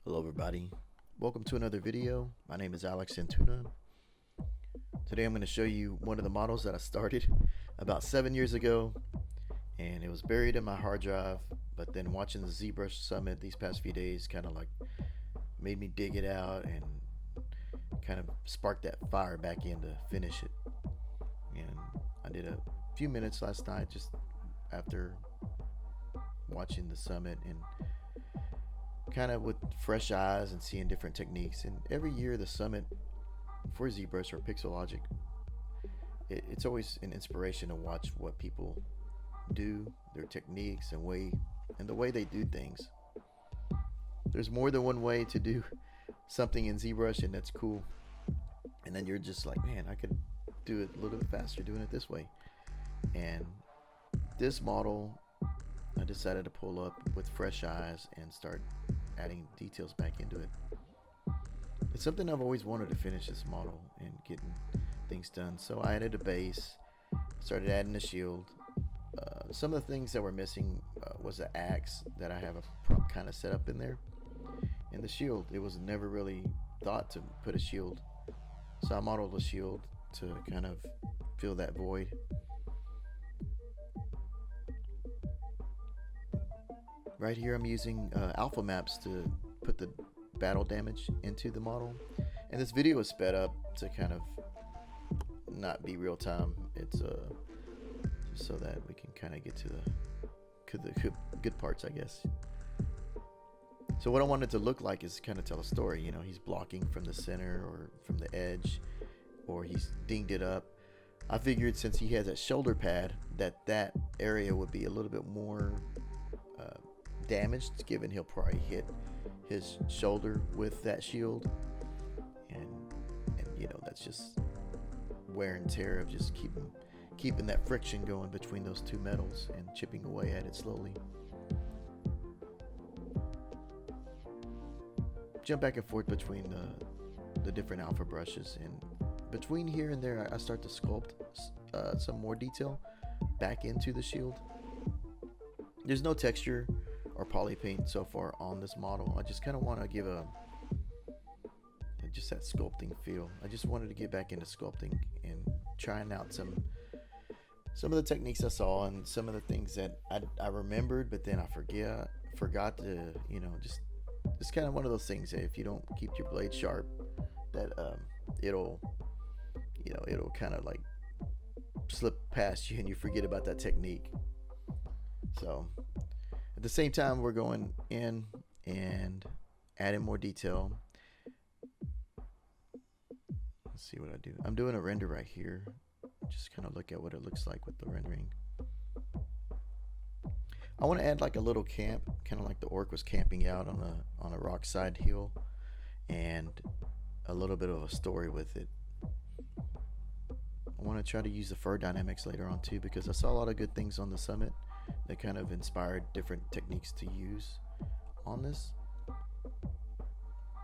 Hello everybody, welcome to another video. My name is Alex Santuna. Today I'm going to show you one of the models that I started about 7 years ago, and it was buried in my hard drive, but then watching the ZBrush Summit these past few days kind of like made me dig it out and kind of sparked that fire back in to finish it. And I did a few minutes last night just after watching the summit and kind of with fresh eyes and seeing different techniques. And every year the summit for ZBrush or Pixelogic, it's always an inspiration to watch what people do, their techniques and the way they do things. There's more than one way to do something in ZBrush, and that's cool. And then you're just like, man, I could do it a little bit faster doing it this way. And this model I decided to pull up with fresh eyes and start adding details back into it. It's something I've always wanted to finish, this model and getting things done. So I added a base, started adding a shield. Some of the things that were missing was the axe that I have a prop kind of set up in there, and the shield. It was never really thought to put a shield, so I modeled a shield to kind of fill that void. Right here I'm using alpha maps to put the battle damage into the model, and this video is sped up to kind of not be real time. It's just so that we can kind of get to the good parts, I guess. So what I wanted to look like is kind of tell a story. You know, he's blocking from the center or from the edge, or he's dinged it up. I figured since he has that shoulder pad that area would be a little bit more damaged, given he'll probably hit his shoulder with that shield, and you know, that's just wear and tear of just keeping that friction going between those two metals and chipping away at it slowly. Jump back and forth between the different alpha brushes, and between here and there I start to sculpt some more detail back into the shield. There's no texture or poly paint so far on this model. I just kind of want to give just that sculpting feel. I just wanted to get back into sculpting and trying out some of the techniques I saw and some of the things that I remembered, but then I forgot to, you know, just kind of one of those things that if you don't keep your blade sharp, that it'll kind of like slip past you and you forget about that technique. So at the same time, we're going in and adding more detail. Let's see what I do. I'm doing a render right here. Just kind of look at what it looks like with the rendering. I want to add like a little camp, kind of like the orc was camping out on a rock side hill, and a little bit of a story with it. I want to try to use the fur dynamics later on too, because I saw a lot of good things on the summit that kind of inspired different techniques to use on this,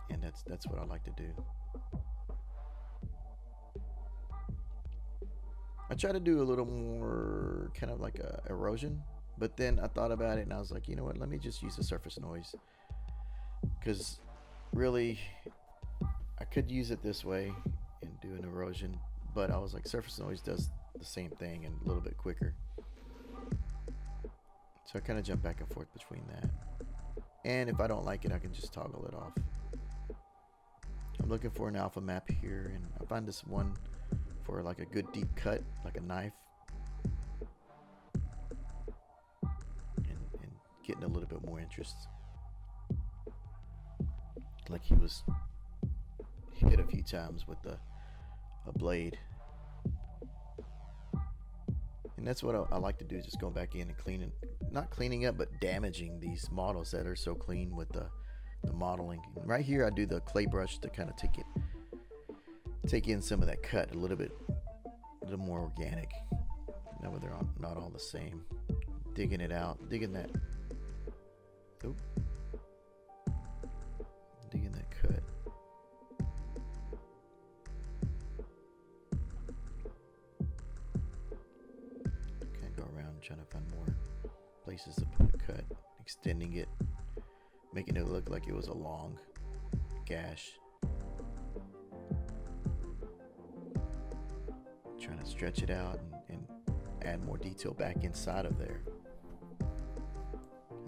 and that's what I like to do. I try to do a little more kind of like a erosion, but then I thought about it and I was like, you know what, let me just use the surface noise, because really I could use it this way and do an erosion, but I was like, surface noise does the same thing and a little bit quicker. So I kind of jump back and forth between that, and if I don't like it, I can just toggle it off. I'm looking for an alpha map here, and I find this one for like a good deep cut, like a knife, and getting a little bit more interest, like he was hit a few times with a blade. And that's what I like to do, is just go back in and not cleaning up, but damaging these models that are so clean with the modeling. And right here I do the clay brush to kind of take in some of that cut a little more organic. Now they're not all the same. Digging it out, digging that cut. Trying to find more places to put a cut, extending it, making it look like it was a long gash. Trying to stretch it out and add more detail back inside of there.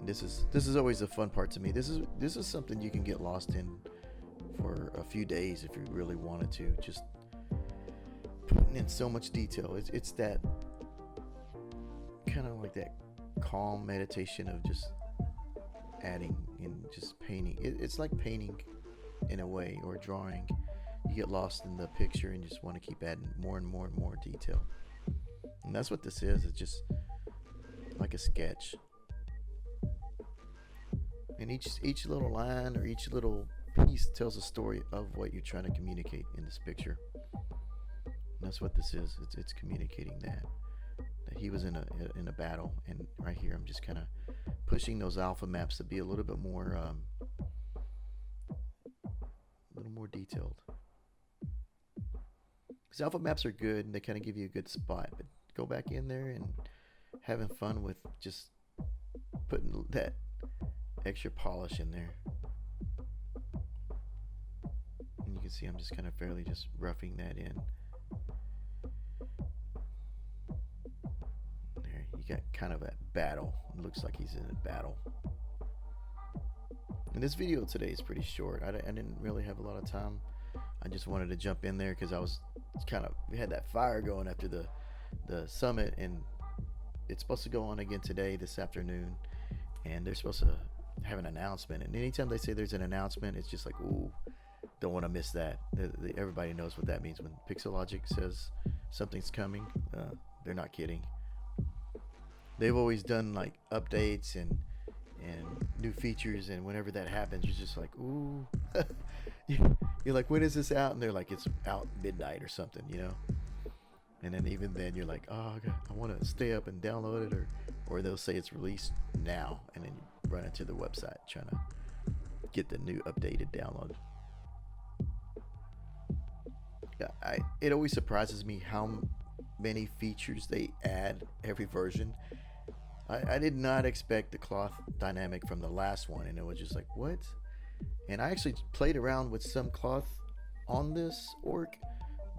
And this is always the fun part to me. This is something you can get lost in for a few days if you really wanted to. Just putting in so much detail. It's that kind of like that calm meditation of just adding and just painting. It's like painting in a way, or drawing. You get lost in the picture and just want to keep adding more and more and more detail. And that's what this is. It's just like a sketch. And each little line or each little piece tells a story of what you're trying to communicate in this picture. And that's what this is. It's communicating that he was in a battle. And right here, I'm just kind of pushing those alpha maps to be a little bit more detailed. Because alpha maps are good and they kind of give you a good spot, but go back in there and having fun with just putting that extra polish in there. And you can see I'm just kind of fairly just roughing that in. There, you got kind of a battle. It looks like he's in a battle. And this video today is pretty short. I didn't really have a lot of time. I just wanted to jump in there because I was we had that fire going after the summit, and it's supposed to go on again today, this afternoon, and they're supposed to have an announcement. And anytime they say there's an announcement, it's just like, ooh, don't want to miss that. Everybody knows what that means. When Pixelogic says something's coming, they're not kidding. They've always done like updates and new features, and whenever that happens, you're just like, ooh. You're like, when is this out? And they're like, it's out midnight or something, you know. And then even then, you're like, oh, God, I want to stay up and download it, or they'll say it's released now, and then you run into the website trying to get the new updated download. Yeah, it always surprises me how many features they add every version. I did not expect the cloth dynamic from the last one, and it was just like, what? And I actually played around with some cloth on this orc,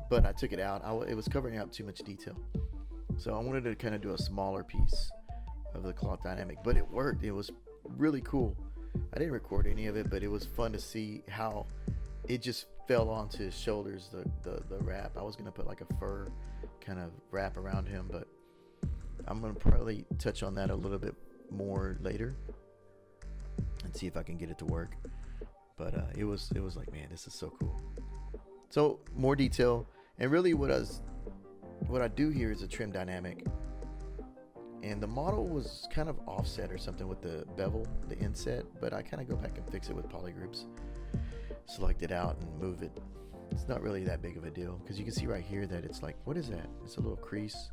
but I took it out. It was covering up too much detail. So I wanted to kind of do a smaller piece of the cloth dynamic, but it worked. It was really cool. I didn't record any of it, but it was fun to see how it just fell onto his shoulders, the wrap. I was going to put like a fur kind of wrap around him, but I'm going to probably touch on that a little bit more later and see if I can get it to work. But it was like, man, this is so cool. So more detail, and really what I do here is a trim dynamic, and the model was kind of offset or something with the bevel, the inset, but I kind of go back and fix it with polygroups, select it out and move it. It's not really that big of a deal, because you can see right here that it's like, what is that? It's a little crease,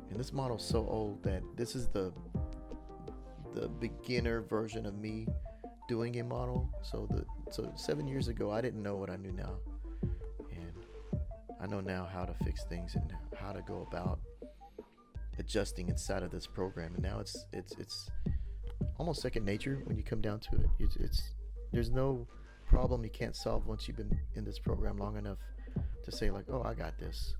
and this model's so old that this is the beginner version of me doing a model. So 7 years ago, I didn't know what I knew now, and I know now how to fix things and how to go about adjusting inside of this program. And now it's almost second nature when you come down to it. There's no problem you can't solve once you've been in this program long enough to say like, oh, I got this.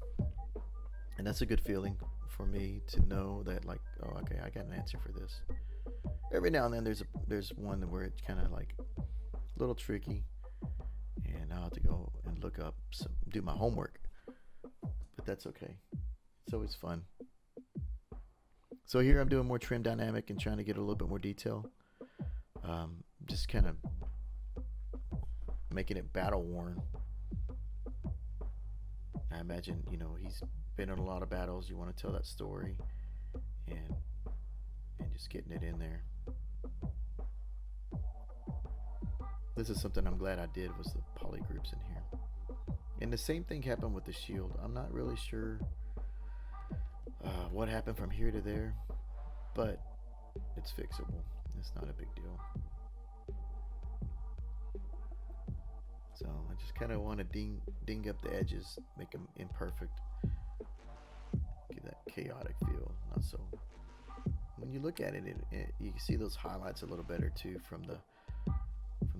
And that's a good feeling for me to know that, like, oh, okay, I got an answer for this. Every now and then there's one where it's kind of like a little tricky, and I'll have to go and look up do my homework, but that's okay. It's always fun. So here I'm doing more trim dynamic and trying to get a little bit more detail, just kind of making it battle worn. I imagine, he's been in a lot of battles. You want to tell that story, and just getting it in there. This is something I'm glad I did, was the poly groups in here. And the same thing happened with the shield. I'm not really sure what happened from here to there, but it's fixable. It's not a big deal. So I just kind of want to ding up the edges, make them imperfect, give that chaotic feel. Not so. When you look at it, you can see those highlights a little better too from the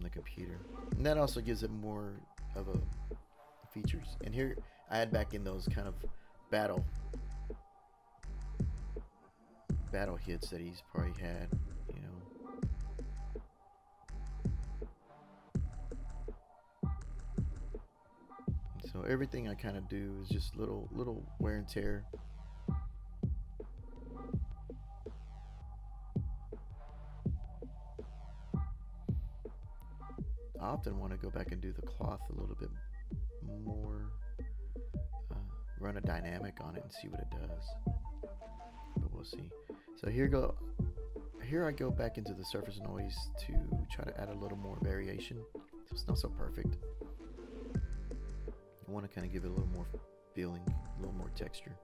the computer, and that also gives it more of a features. And here I add back in those kind of battle hits that he's probably had, you know. So everything I kind of do is just little wear and tear. I often want to go back and do the cloth a little bit more, run a dynamic on it and see what it does, but we'll see. So here I go back into the surface noise to try to add a little more variation, so it's not so perfect. I want to kind of give it a little more feeling, a little more texture.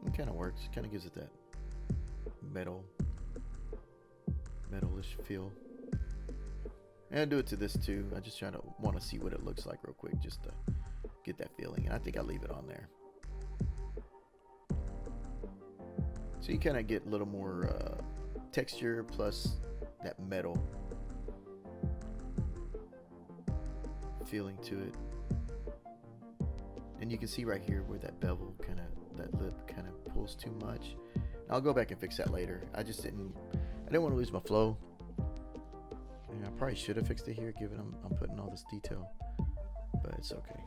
It kind of works, kind of gives it that metalish feel. And I do it to this too. I just want to see what it looks like real quick, just to get that feeling. And I think I'll leave it on there. So you kind of get a little more texture plus that metal feeling to it. And you can see right here where that bevel that lip kind of pulls too much. I'll go back and fix that later. I didn't want to lose my flow. I probably should have fixed it here, given I'm putting all this detail, but it's okay.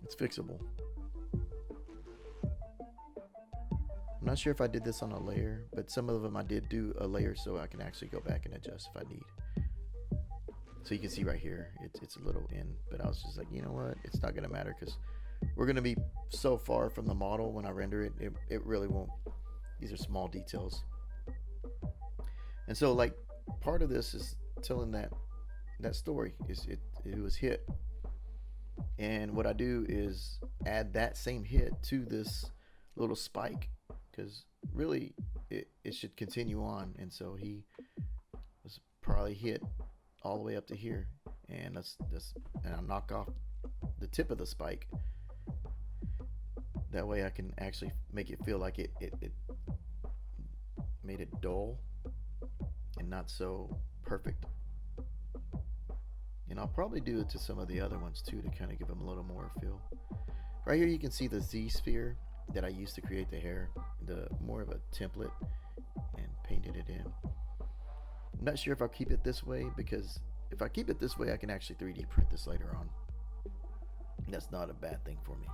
It's fixable. I'm not sure if I did this on a layer, but some of them I did do a layer so I can actually go back and adjust if I need. So you can see right here, it's a little in, but I was just like, you know what? It's not gonna matter because we're gonna be so far from the model when I render it. It really won't. These are small details. And so like part of this is telling that story is it was hit, and what I do is add that same hit to this little spike, because really it should continue on. And so he was probably hit all the way up to here, and and I'll knock off the tip of the spike. That way I can actually make it feel like it made it dull and not so perfect. And I'll probably do it to some of the other ones too, to kind of give them a little more feel. Right here you can see the Z sphere that I used to create the hair, the more of a template, and painted it in. I'm not sure if I'll keep it this way, because if I keep it this way I can actually 3D print this later on. That's not a bad thing for me.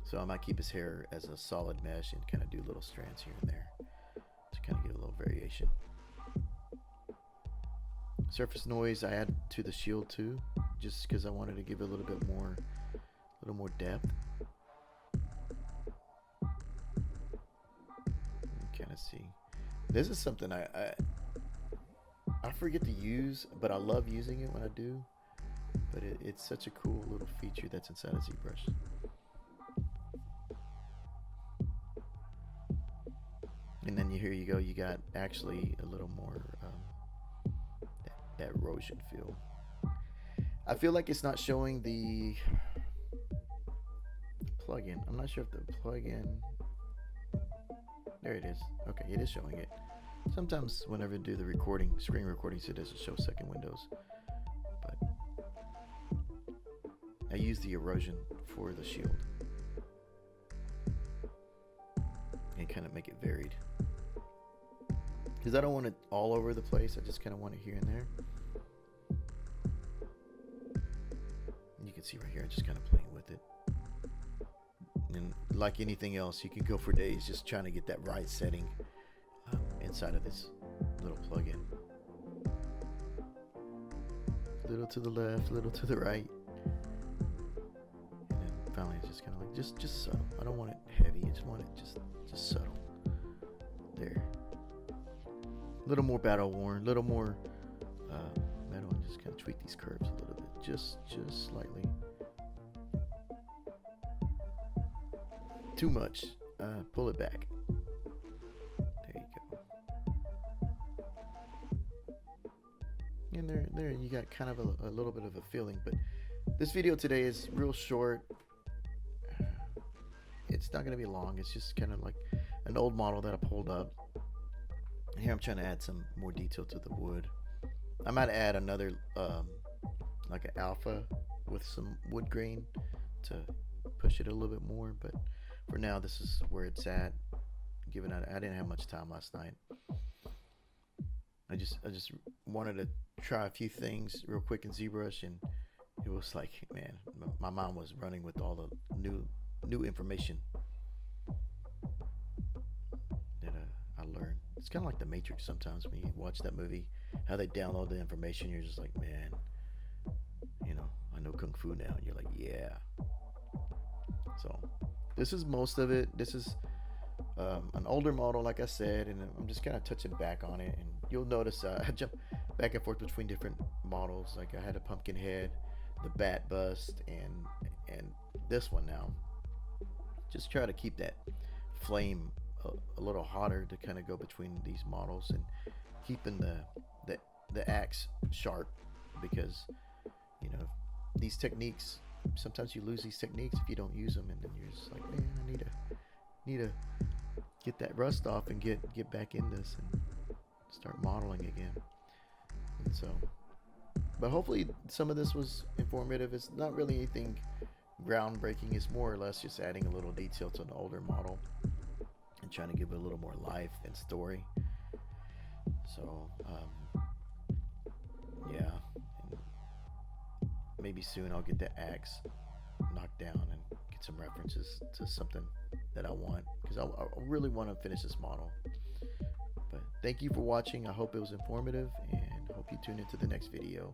So I might keep his hair as a solid mesh and kind of do little strands here and there to kind of give a little variation. Surface noise I add to the shield too, just because I wanted to give it a little bit more, depth. Kind of see. This is something I forget to use, but I love using it when I do. But it's such a cool little feature that's inside of ZBrush. And then here you go. You got actually a little more that erosion feel. I feel like it's not showing the plugin. I'm not sure if the plugin. There it is. Okay, it is showing it. Sometimes whenever I do the screen recordings, it doesn't show second windows. But I use the erosion for the shield and kind of make it varied, because I don't want it all over the place. I just kind of want it here and there. And you can see right here, I'm just kind of playing with it. And like anything else, you can go for days just trying to get that right setting inside of this little plugin. Little to the left, little to the right. And then finally it's just kind of like, just subtle. I don't want it heavy, I just want it just subtle. There. A little more battle worn, a little more metal, and just kind of tweak these curves a little bit, just slightly. Too much. Pull it back. There you go. And there you got kind of a little bit of a feeling. But this video today is real short. It's not going to be long. It's just kind of like an old model that I pulled up. Here I'm trying to add some more detail to the wood I might add another like an alpha with some wood grain to push it a little bit more, but for now this is where it's at. Given I didn't have much time last night, I just wanted to try a few things real quick in ZBrush, and it was like, man, my mind was running with all the new information that I learned. It's kind of like The Matrix sometimes when you watch that movie, how they download the information. You're just like, man, I know kung fu now. And you're like, yeah. So this is most of it. This is an older model, like I said, and I'm just kind of touching back on it. And you'll notice I jump back and forth between different models. Like I had a pumpkin head, the bat bust, and this one now. Just try to keep that flame a little hotter to kind of go between these models, and keeping the axe sharp, because these techniques, sometimes you lose these techniques if you don't use them, and then you're just like, man, I need to get that rust off and get back in this and start modeling again. And so, but hopefully some of this was informative. It's not really anything groundbreaking. It's more or less just adding a little detail to an older model and trying to give it a little more life and story. So yeah, and maybe soon I'll get the axe knocked down and get some references to something that I want, because I really want to finish this model. But thank you for watching. I hope it was informative, and hope you tune into the next video.